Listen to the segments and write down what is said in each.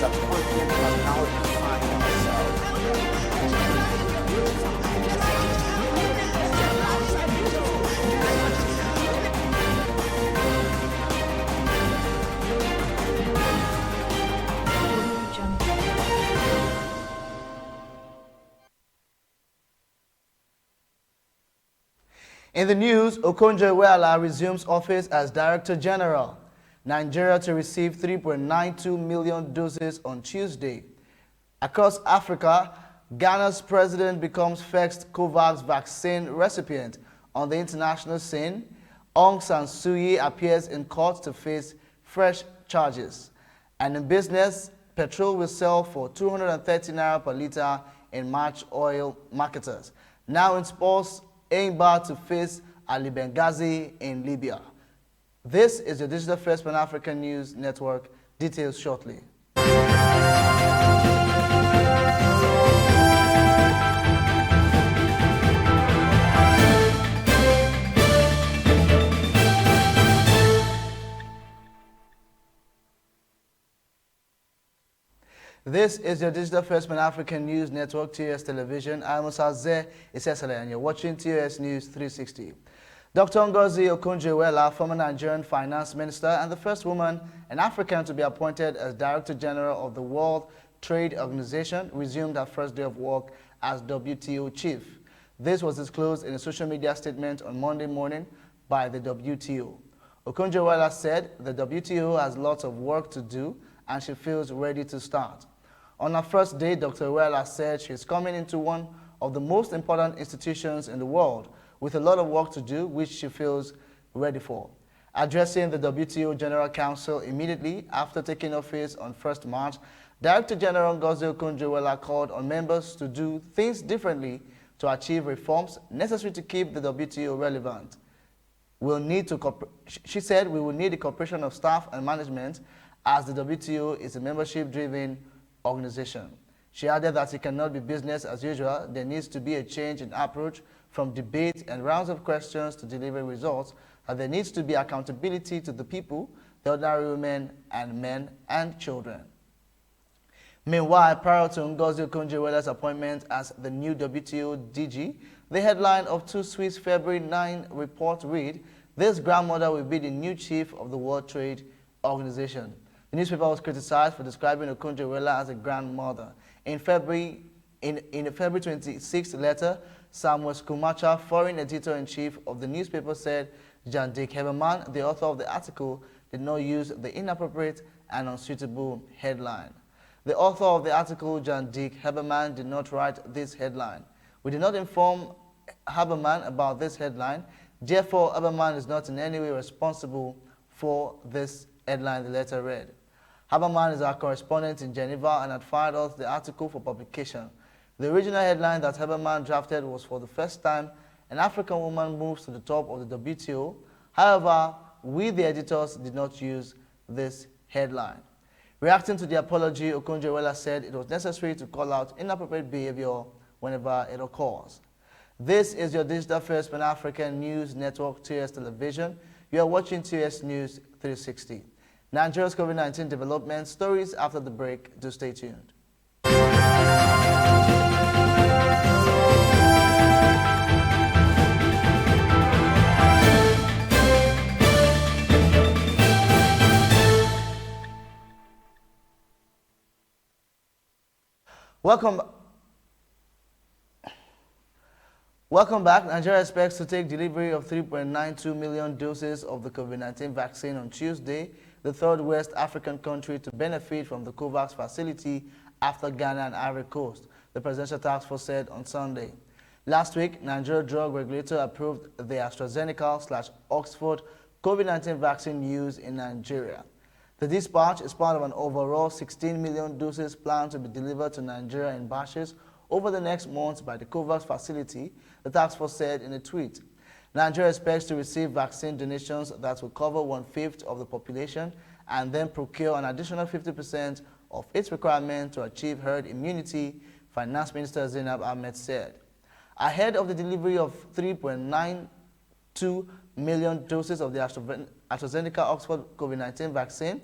disappointment has now defined itself. In the news, Okonjo-Iweala resumes office as Director General. Nigeria to receive 3.92 million doses on Tuesday. Across Africa, Ghana's president becomes first COVAX vaccine recipient on the international scene. Aung San Suu Kyi appears in court to face fresh charges. And in business, petrol will sell for 230 naira per litre in March oil marketers. Now in sports, Enyimba to face Ali Benghazi in Libya. This is the Digital First Pan-African News Network. Details shortly. This is your Digital First Pan-African News Network, TOS Television. I'm Musaze Isesele, and you're watching TOS News 360. Dr. Ngozi Okonjo-Iweala, former Nigerian finance minister and the first woman and African to be appointed as Director General of the World Trade Organization, resumed her first day of work as WTO chief. This was disclosed in a social media statement on Monday morning by the WTO. Okonjo-Iweala said the WTO has lots of work to do and she feels ready to start. On her first day, Dr. Iweala said she is coming into one of the most important institutions in the world with a lot of work to do, which she feels ready for. Addressing the WTO General Council immediately after taking office on 1st March, Director General Ngozi Okonjo-Iweala called on members to do things differently to achieve reforms necessary to keep the WTO relevant. She said we will need the cooperation of staff and management as the WTO is a membership-driven organization. She added that it cannot be business as usual. There needs to be a change in approach from debate and rounds of questions to delivering results, and there needs to be accountability to the people, the ordinary women and men and children. Meanwhile, prior to Ngozi Okonjo-Iweala's appointment as the new WTO DG, the headline of 2 Swiss February 9 report read, "This grandmother will be the new chief of the World Trade Organization." The newspaper was criticized for describing Okonjo-Iweala as a grandmother. In a February 26th letter, Samuel Skumacha, foreign editor-in-chief of the newspaper, said Jan Dick Heberman, the author of the article, did not use the inappropriate and unsuitable headline. The author of the article, Jan Dick Heberman, did not write this headline. We did not inform Haberman about this headline. Therefore, Haberman is not in any way responsible for this headline, the letter read. Haberman is our correspondent in Geneva and had fired off the article for publication. The original headline that Haberman drafted was "For the first time, an African woman moves to the top of the WTO." However, we, the editors, did not use this headline. Reacting to the apology, Okonjo-Iweala said it was necessary to call out inappropriate behavior whenever it occurs. This is your Digital First Pan-African News Network, TOS Television. You are watching TOS News 360. Nigeria's COVID-19 development stories after the break. Do stay tuned. Welcome back. Nigeria expects to take delivery of 3.92 million doses of the COVID-19 vaccine on Tuesday, the third West African country to benefit from the COVAX facility after Ghana and Ivory Coast, the Presidential Task Force said on Sunday. Last week, Nigeria drug regulator approved the AstraZeneca/Oxford COVID-19 vaccine used in Nigeria. The dispatch is part of an overall 16 million doses planned to be delivered to Nigeria in batches over the next months by the COVAX facility, the task force said in a tweet. Nigeria expects to receive vaccine donations that will cover 1/5 of the population and then procure an additional 50% of its requirement to achieve herd immunity, Finance Minister Zainab Ahmed said. Ahead of the delivery of 3.92 million doses of the AstraZeneca Oxford COVID-19 vaccine,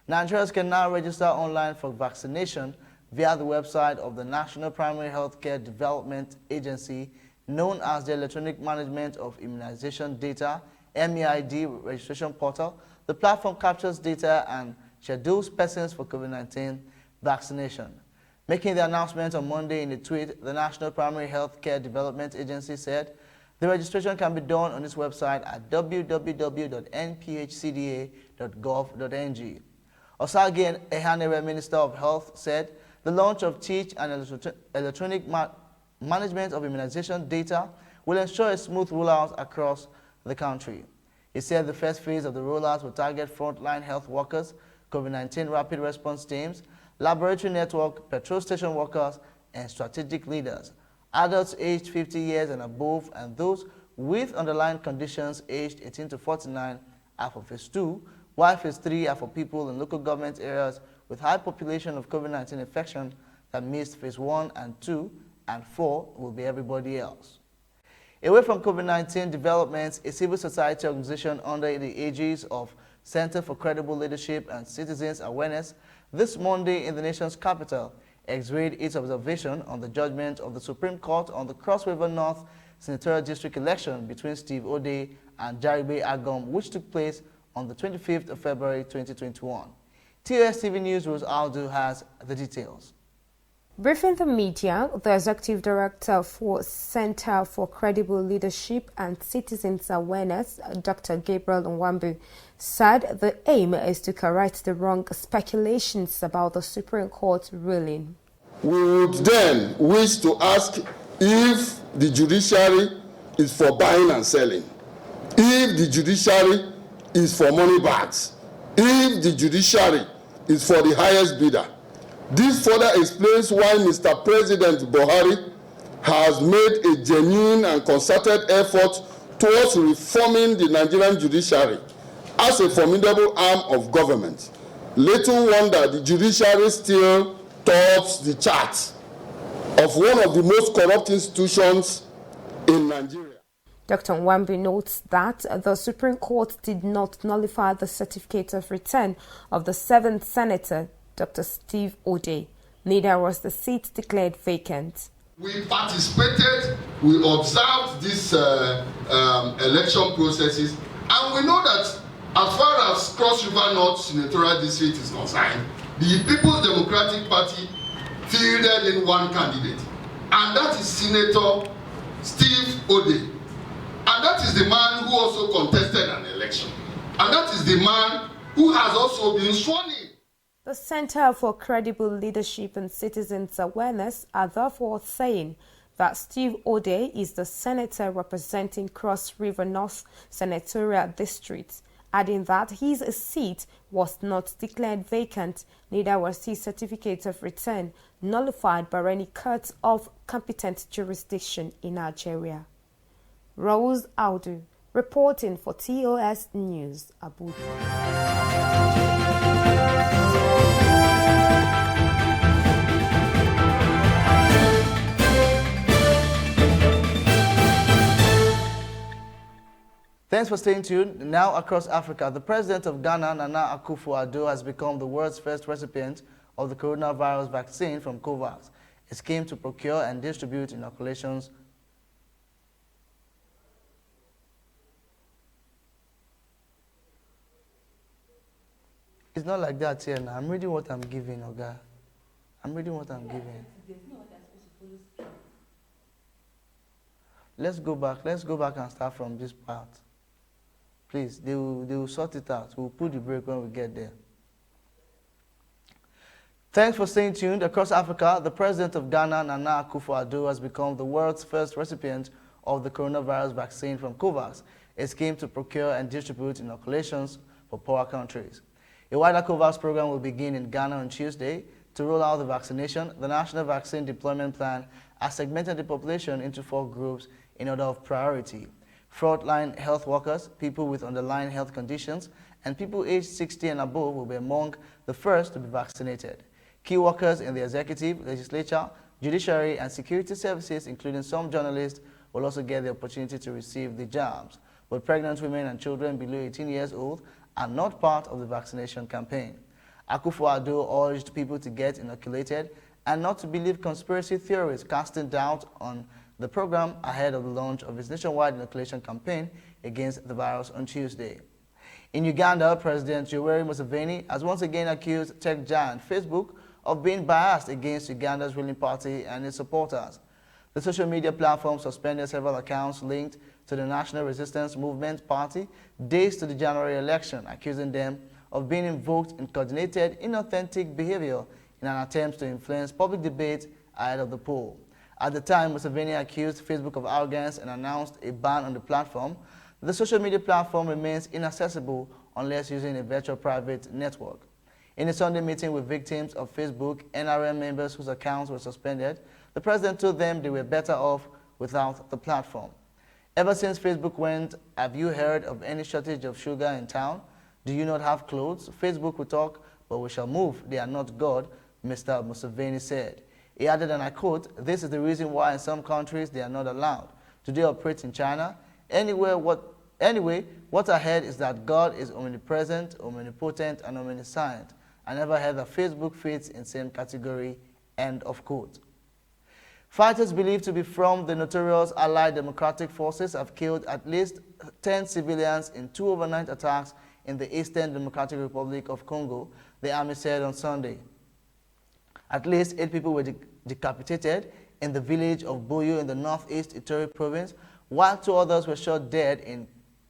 Nigerians can now register online for vaccination via the website of the National Primary Healthcare Development Agency, known as the Electronic Management of Immunization Data (MEID) registration portal. The platform captures data and schedules persons for COVID-19 vaccination. Making the announcement on Monday in a tweet, the National Primary Healthcare Development Agency said the registration can be done on its website at www.nphcda.gov.ng. Osage Ehanere, Minister of Health, said the launch of Teach and Electronic Management of Immunization Data will ensure a smooth rollout across the country. He said the first phase of the rollout will target frontline health workers, COVID-19 rapid response teams, laboratory network, petrol station workers, and strategic leaders, adults aged 50 years and above, and those with underlying conditions aged 18 to 49 are for phase 2, while phase 3 are for people in local government areas with high population of COVID-19 infection that missed phase 1 and 2, and 4 will be everybody else. Away from COVID-19 developments, a civil society organization under the aegis of Center for Credible Leadership and Citizens Awareness this Monday in the nation's capital x-rayed its observation on the judgment of the Supreme Court on the Cross River North Senatorial District election between Steve Ode and Jaribe Agom, which took place on the 25th of February 2021. TOS TV News' Rose Aldo has the details. Briefing the media, the Executive Director for Center for Credible Leadership and Citizens Awareness, Dr. Gabriel Nwambi, said the aim is to correct the wrong speculations about the Supreme Court ruling. We would then wish to ask if the judiciary is for buying and selling, if the judiciary is for money bags, if the judiciary is for the highest bidder. This further explains why Mr. President Buhari has made a genuine and concerted effort towards reforming the Nigerian judiciary as a formidable arm of government. Little wonder the judiciary still tops the chart of one of the most corrupt institutions in Nigeria. Dr. Nwambi notes that the Supreme Court did not nullify the certificate of return of the 7th Senator, Dr. Steve Ode. Neither was the seat declared vacant. We participated, we observed these election processes, and we know that as far as Cross River North Senatorial District is concerned, the People's Democratic Party fielded in one candidate, and that is Senator Steve Ode. And that is the man who also contested an election. And that is the man who has also been sworn in. The Center for Credible Leadership and Citizens Awareness are therefore saying that Steve Ode is the senator representing Cross River North Senatorial District, adding that his seat was not declared vacant, neither was his certificate of return nullified by any court of competent jurisdiction in Nigeria. Rose Audu, reporting for TOS News, Abuja. Thanks for staying tuned. Now across Africa, the president of Ghana, Nana Akufo-Addo, has become the world's first recipient of the coronavirus vaccine from COVAX, a scheme to procure and distribute inoculations. It's not like that here now. I'm reading what I'm giving, Oga. I'm reading what I'm giving. Let's go back and start from this part. Please, they will sort it out. We'll put the break when we get there. Thanks for staying tuned. Across Africa, the president of Ghana, Nana Akufo-Addo, has become the world's first recipient of the coronavirus vaccine from COVAX, a scheme to procure and distribute inoculations for poorer countries. A wider COVAX program will begin in Ghana on Tuesday. To roll out the vaccination, the National Vaccine Deployment Plan has segmented the population into 4 groups in order of priority. Frontline health workers, people with underlying health conditions, and people aged 60 and above will be among the first to be vaccinated. Key workers in the executive, legislature, judiciary, and security services, including some journalists, will also get the opportunity to receive the jabs. But pregnant women and children below 18 years old are not part of the vaccination campaign. Akufo-Addo urged people to get inoculated and not to believe conspiracy theories, casting doubt on the program ahead of the launch of its nationwide inoculation campaign against the virus on Tuesday. In Uganda, President Yoweri Museveni has once again accused tech giant Facebook of being biased against Uganda's ruling party and its supporters. The social media platform suspended several accounts linked to the National Resistance Movement Party days to the January election, accusing them of being invoked in coordinated, inauthentic behavior in an attempt to influence public debate ahead of the poll. At the time, Museveni accused Facebook of arrogance and announced a ban on the platform. The social media platform remains inaccessible unless using a virtual private network. In a Sunday meeting with victims of Facebook NRM members whose accounts were suspended, the president told them they were better off without the platform. Ever since Facebook went, "Have you heard of any shortage of sugar in town? Do you not have clothes? Facebook will talk, but we shall move. They are not God," Mr. Museveni said. He added, and I quote, "This is the reason why in some countries they are not allowed. Do they operate in China? Anyway, what I heard is that God is omnipresent, omnipotent, and omniscient. I never heard that Facebook fits in the same category," end of quote. Fighters believed to be from the notorious Allied Democratic Forces have killed at least 10 civilians in 2 overnight attacks in the Eastern Democratic Republic of Congo, the army said on Sunday. At least 8 people were decapitated in the village of Boyo in the northeast Ituri province, while 2 others were shot dead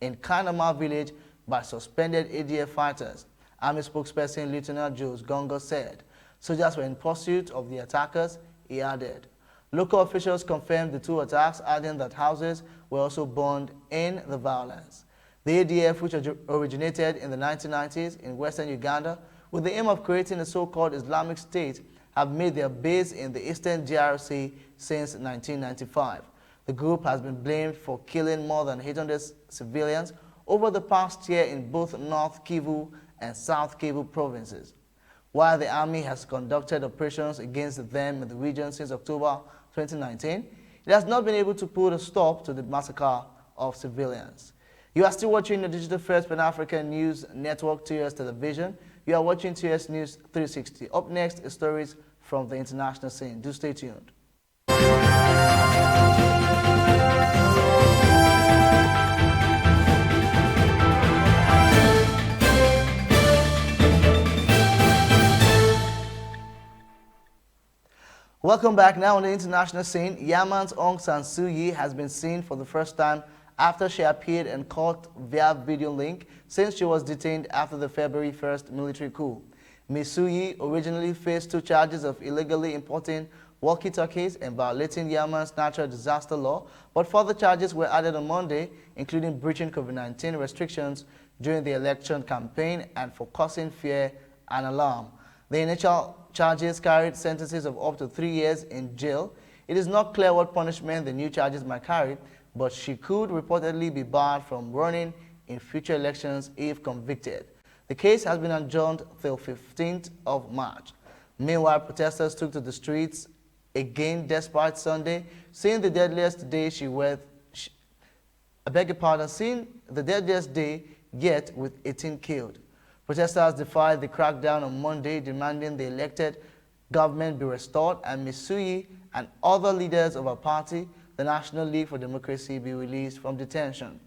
in Kanama village by suspended ADF fighters. Army spokesperson Lieutenant Jules Gongo said soldiers were in pursuit of the attackers, he added. Local officials confirmed the 2 attacks, adding that houses were also burned in the violence. The ADF, which originated in the 1990s in western Uganda with the aim of creating a so-called Islamic State, have made their base in the eastern DRC since 1995. The group has been blamed for killing more than 800 civilians over the past year in both North Kivu and South Kivu provinces. While the army has conducted operations against them in the region since October 2019, it has not been able to put a stop to the massacre of civilians. You are still watching the Digital First Pan-African News Network, TOS Television. You are watching TOS News 360. Up next is stories from the international scene. Do stay tuned. Welcome back. Now on the international scene, Yemen's Aung San Suu Kyi has been seen for the first time after she appeared in court via video link since she was detained after the February 1st military coup. Ms. Suu Kyi originally faced 2 charges of illegally importing walkie-talkies and violating Yemen's natural disaster law, but further charges were added on Monday, including breaching COVID-19 restrictions during the election campaign and for causing fear and alarm. The initial charges carried sentences of up to 3 years in jail. It is not clear what punishment the new charges might carry, but she could reportedly be barred from running in future elections if convicted. The case has been adjourned till 15th of March. Meanwhile, protesters took to the streets again despite Sunday seeing the deadliest day seeing the deadliest day yet with 18 killed. Protesters defied the crackdown on Monday, demanding the elected government be restored and Ms. Suu Kyi and other leaders of her party, the National League for Democracy, be released from detention.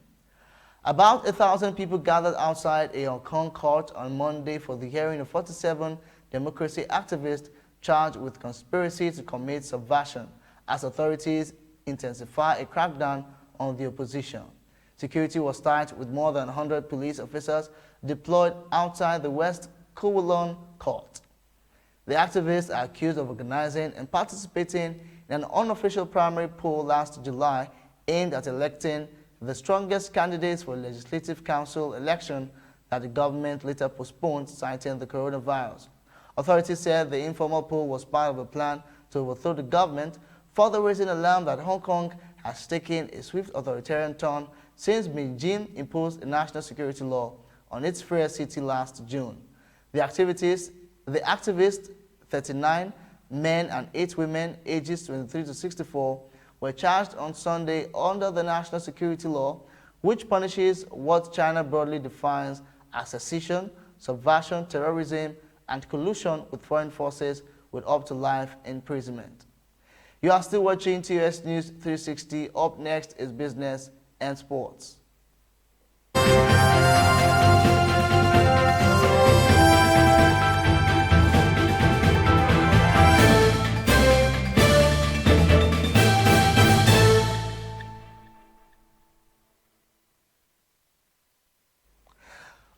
About 1,000 people gathered outside a Hong Kong court on Monday for the hearing of 47 democracy activists charged with conspiracy to commit subversion as authorities intensify a crackdown on the opposition. Security was tight with more than 100 police officers deployed outside the West Kowloon court. The activists are accused of organizing and participating in an unofficial primary poll last July aimed at electing the strongest candidates for a legislative council election that the government later postponed, citing the coronavirus. Authorities said the informal poll was part of a plan to overthrow the government, further raising alarm that Hong Kong has taken a swift authoritarian turn since Beijing imposed a national security law on its fair city last June. The activists, 39 men and 8 women, ages 23 to 64, were charged on Sunday under the national security law, which punishes what China broadly defines as secession, subversion, terrorism, and collusion with foreign forces with up to life imprisonment. You are still watching TOS News 360. Up next is business and sports.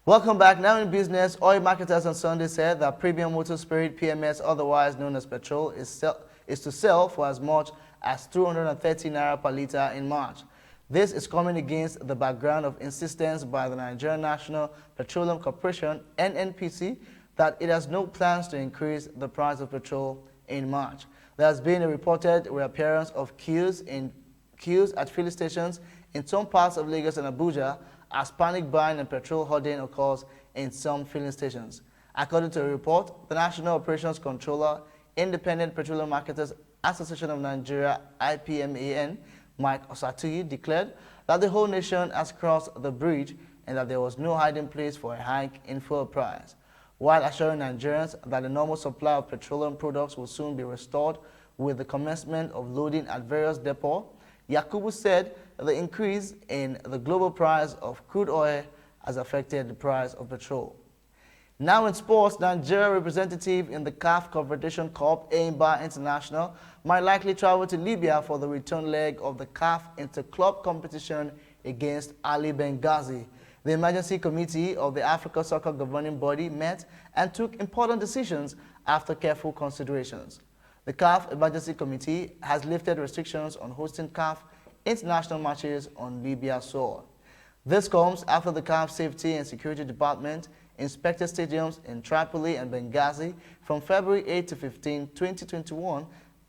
Welcome back. Now in business, oil marketers on Sunday said that premium motor spirit PMS, otherwise known as petrol, is to sell for as much as 230 naira per litre in March. This is coming against the background of insistence by the Nigerian National Petroleum Corporation (NNPC) that it has no plans to increase the price of petrol in March. There has been a reported reappearance of queues at filling stations in some parts of Lagos and Abuja, as panic buying and petrol hoarding occurs in some filling stations. According to a report, the National Operations Controller, Independent Petroleum Marketers Association of Nigeria (IPMAN), Mike Osatuyi, declared that the whole nation has crossed the bridge and that there was no hiding place for a hike in fuel price. While assuring Nigerians that the normal supply of petroleum products will soon be restored with the commencement of loading at various depots, Yakubu said the increase in the global price of crude oil has affected the price of petrol. Now in sports, Nigeria representative in the CAF Confederation Cup, Aimba International, might likely travel to Libya for the return leg of the CAF Inter-Club competition against Ali Benghazi. The emergency committee of the Africa Soccer governing body met and took important decisions after careful considerations. The CAF Emergency Committee has lifted restrictions on hosting CAF international matches on Libya soil. This comes after the CAF Safety and Security Department inspected stadiums in Tripoli and Benghazi from February 8 to 15, 2021,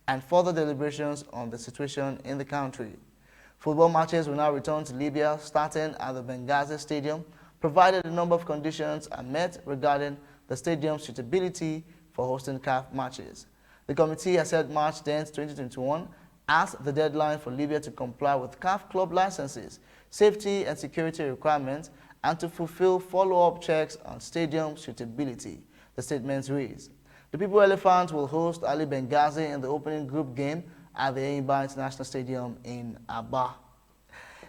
and further deliberations on the situation in the country. Football matches will now return to Libya starting at the Benghazi Stadium, provided a number of conditions are met regarding the stadium's suitability for hosting CAF matches. The committee has set March 10, 2021 as the deadline for Libya to comply with CAF club licenses, safety and security requirements, and to fulfill follow-up checks on stadium suitability, the statements reads. The People Elephants will host Ali Benghazi in the opening group game at the Aimba International Stadium in Aba.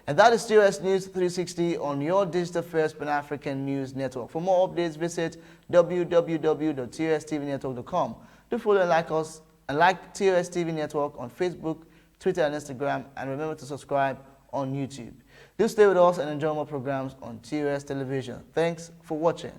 And that is TOS News 360 on your digital-first Pan-African news network. For more updates, visit www.tostvnetwork.com. Do follow and like us and like TOS TV Network on Facebook, Twitter, and Instagram, and remember to subscribe on YouTube. Do stay with us and enjoy more programs on TOS Television. Thanks for watching.